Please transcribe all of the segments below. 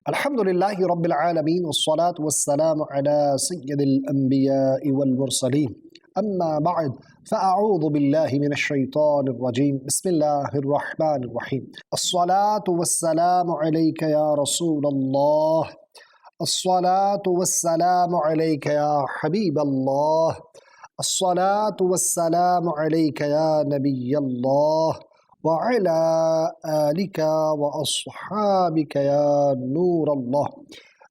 الحمد لله رب العالمين والصلاة والسلام على سيد الأنبياء والمرسلين أما بعد فأعوذ بالله من الشيطان الرجيم بسم الله الرحمن الرحيم الصلاة والسلام عليك يا رسول الله الصلاة والسلام عليك يا حبيب الله الصلاة والسلام عليك يا نبي الله وعلى آلك وأصحابك يا نور الله.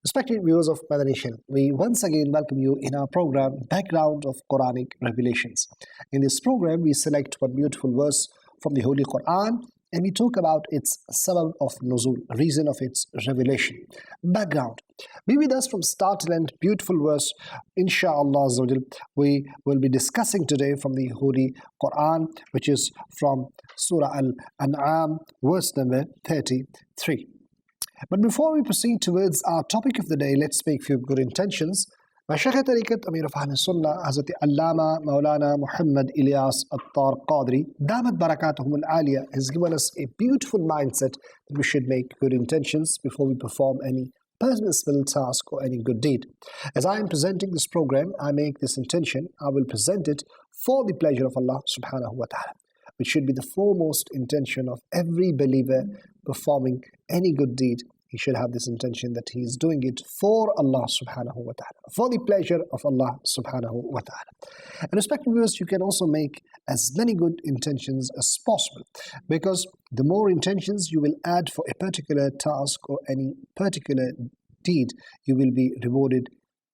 Respected viewers of Madani Channel, we once again welcome you in our program Background of Quranic Revelations. In this program, we select one beautiful verse from the Holy Quran and we talk about its sabab of nuzul, reason of its revelation. Background. Be with us from start to end. Beautiful verse. Insha'Allah, we will be discussing today from the Holy Quran, which is from Surah Al-An'am, verse number 33. But before we proceed towards our topic of the day, let's make few good intentions. Mashayikh Tariqat Amir of Ahl Sunnah, Hazrat Allama Maulana Muhammad Ilyas Attar Qadri, Damat Barakatuhum Al-Aliyah, has given us a beautiful mindset that we should make good intentions before we perform any permissible task or any good deed. As I am presenting this program, I make this intention, I will present it for the pleasure of Allah subhanahu wa ta'ala, which should be the foremost intention of every believer performing any good deed. He should have this intention that he is doing it for Allah subhanahu wa ta'ala, for the pleasure of Allah subhanahu wa ta'ala. And respected viewers, you can also make as many good intentions as possible, because the more intentions you will add for a particular task or any particular deed, you will be rewarded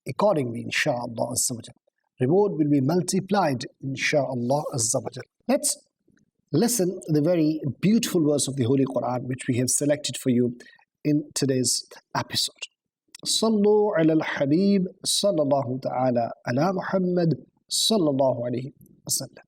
accordingly, insha'Allah azza wa jal. Reward will be multiplied, insha'Allah azza wa jal. Let's listen to the very beautiful verse of the Holy Quran, which we have selected for you in today's episode. Sallu ala al-Habib sallallahu ta'ala ala Muhammad sallallahu alayhi wa sallam.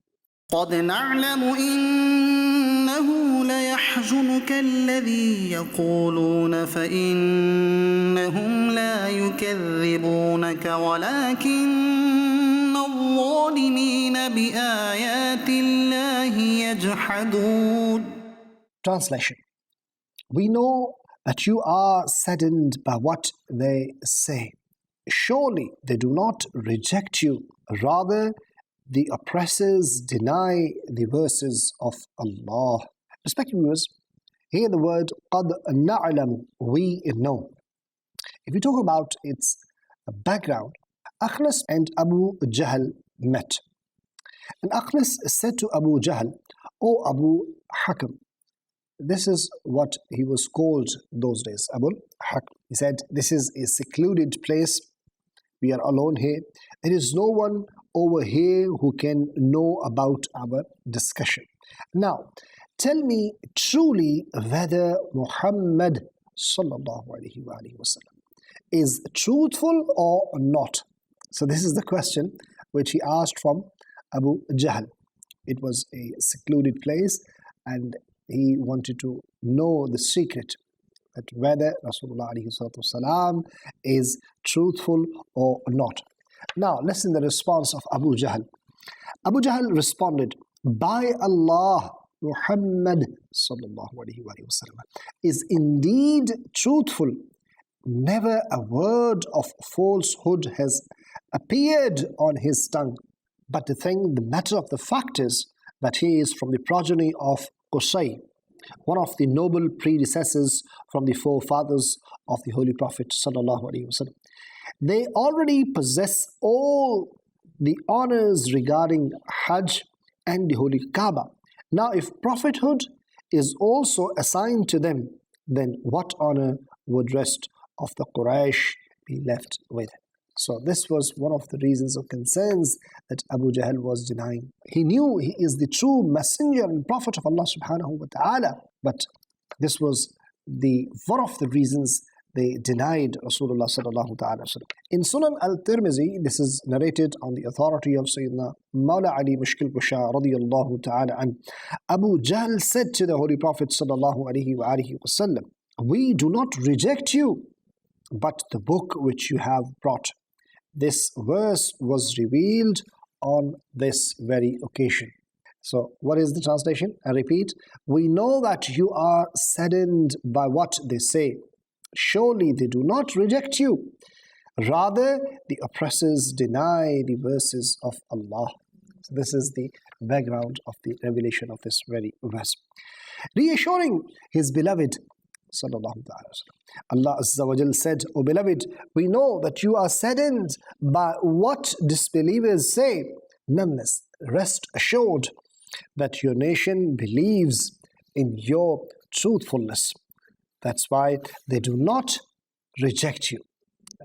قد نعلم إنه ليحزنك الذي يقولون فإنهم لا يكذبونك ولكن الظالمين بآيات الله يجحدون. Translation. We know that you are saddened by what they say. Surely they do not reject you. Rather, the oppressors deny the verses of Allah. Respected viewers, here the word قَدْ نَعْلَمُ, we know. If we talk about its background, Akhnas and Abu Jahl met. And Akhnas said to Abu Jahl, O Abu Hakam, this is what he was called those days, Abu Hakam. He said, this is a secluded place. We are alone here. There is no one over here who can know about our discussion. Now, tell me truly whether Muhammad sallallahu alaihi wasallam is truthful or not. So this is the question which he asked from Abu Jahl. It was a secluded place and he wanted to know the secret that whether Rasulullah alaihi wasallam is truthful or not. Now, listen to the response of Abu Jahl. Abu Jahl responded, by Allah, Muhammad sallallahu alaihi wasallam is indeed truthful. Never a word of falsehood has appeared on his tongue. But the matter of the fact is that he is from the progeny of Qusay, one of the noble predecessors from the forefathers of the Holy Prophet sallallahu alaihi wasallam. They already possess all the honors regarding Hajj and the Holy Kaaba. Now, if prophethood is also assigned to them, then what honor would rest of the Quraysh be left with? So this was one of the reasons of concerns that Abu Jahl was denying. He knew he is the true messenger and prophet of Allah subhanahu wa ta'ala, but this was one of the reasons they denied Rasulullah sallallahu ta'ala. In Sunan al-Tirmizi, this is narrated on the authority of Sayyidina Mawla Ali Mushkil Kusha radiyallahu ta'ala an. Abu Jahl said to the Holy Prophet sallallahu alayhi wa alihi wasallam, we do not reject you, but the book which you have brought. This verse was revealed on this very occasion. So, what is the translation? I repeat, we know that you are saddened by what they say. Surely they do not reject you. Rather, the oppressors deny the verses of Allah. So this is the background of the revelation of this very verse. Reassuring His beloved, Sallallahu Alaihi Wasallam, Allah Azza wa Jal said, O beloved, we know that you are saddened by what disbelievers say. Nonetheless, rest assured that your nation believes in your truthfulness. That's why they do not reject you,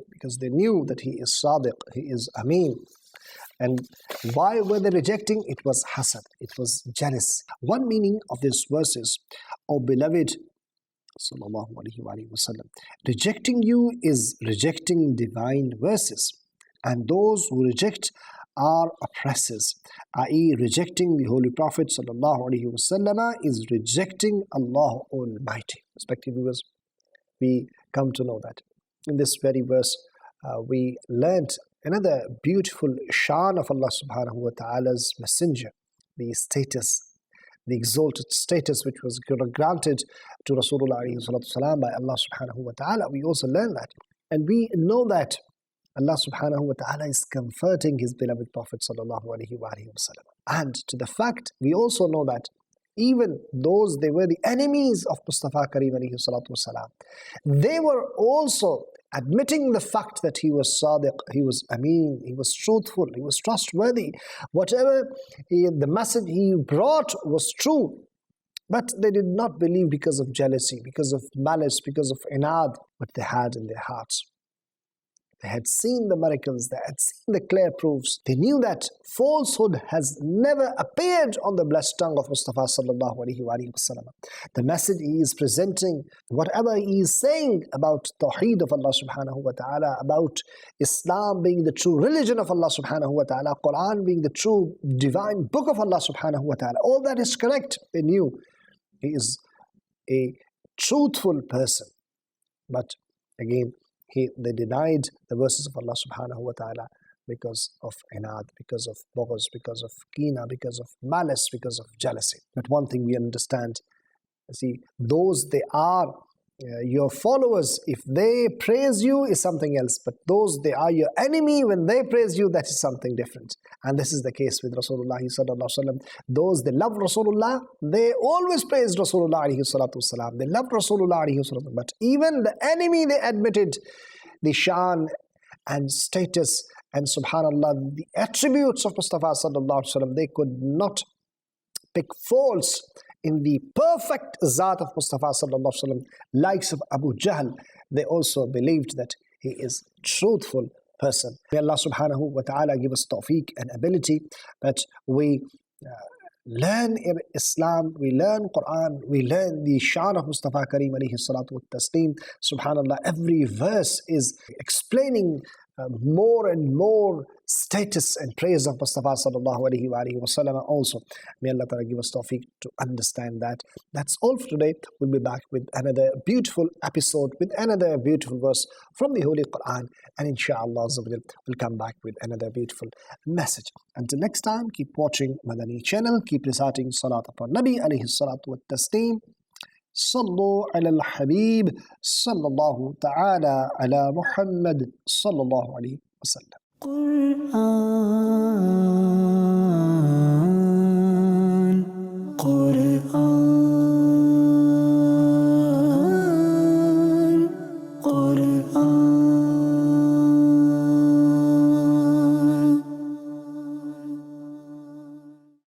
because they knew that He is Sadiq, He is Ameen. And why were they rejecting? It was hasad, it was jealous. One meaning of these verses, O beloved, Sallallahu Alaihi Wasallam, rejecting you is rejecting divine verses, and those who reject are oppressors, i.e. rejecting the Holy Prophet Sallallahu Alaihi Wasallam is rejecting Allah Almighty. Respected viewers, we come to know that in this very verse we learnt another beautiful shan of Allah Subhanahu wa Ta'ala's messenger, the status, the exalted status which was granted to Rasulullah by Allah Subhanahu wa Ta'ala. We also learn that, and we know that Allah Subhanahu wa Ta'ala is comforting His beloved Prophet Sallallahu Alaihi Wasallam. And to the fact, we also know that even those, they were the enemies of Mustafa Kareem Alayhi Salatu Wasalam, they were also admitting the fact that he was Sadiq, he was Ameen, he was truthful, he was trustworthy. Whatever the message he brought was true. But they did not believe because of jealousy, because of malice, because of inad, what they had in their hearts. They had seen the miracles, they had seen the clear proofs. They knew that falsehood has never appeared on the blessed tongue of Mustafa Sallallahu Alaihi Wasallam. The message he is presenting, whatever he is saying about Tawheed of Allah Subhanahu wa Ta'ala, about Islam being the true religion of Allah Subhanahu wa Ta'ala, Quran being the true divine book of Allah Subhanahu wa Ta'ala, all that is correct. They knew he is a truthful person. But again, they denied the verses of Allah Subhanahu wa Ta'ala because of inad, because of boghaz, because of kina, because of malice, because of jealousy. But one thing we understand, see, those they are your followers, if they praise you is something else, but those they are your enemy, when they praise you, that is something different. And this is the case with Rasulullah Sallallahu Alaihi Wasallam. Those they love Rasulullah, they always praised Rasulullah Alaihi Salatu Wasalam. They loved Rasulullah Alaihi Wasallam. But even the enemy, they admitted the shan and status and subhanallah, the attributes of Mustafa Sallallahu Alaihi Wasallam. They could not pick faults in the perfect zat of Mustafa Sallallahu Alaihi Wasallam. Likes of Abu Jahl, they also believed that he is truthful person. May Allah Subhanahu wa Ta'ala give us tawfiq and ability that we learn Islam, we learn Quran, we learn the shan of Mustafa Kareem alayhi salatu wa taslim. Subhanallah, every verse is explaining more and more status and praise of Mustafa sallallahu alaihi wa sallam also. May Allah Ta'ala give us tawfiq to understand that. That's all for today. We'll be back with another beautiful episode, with another beautiful verse from the Holy Quran, and inshallah we'll come back with another beautiful message. Until next time, keep watching Madani Channel, keep reciting Salat upon Nabi alayhi salatu wa taslim. صلوا على الحبيب صلى الله تعالى على محمد صلى الله عليه وسلم.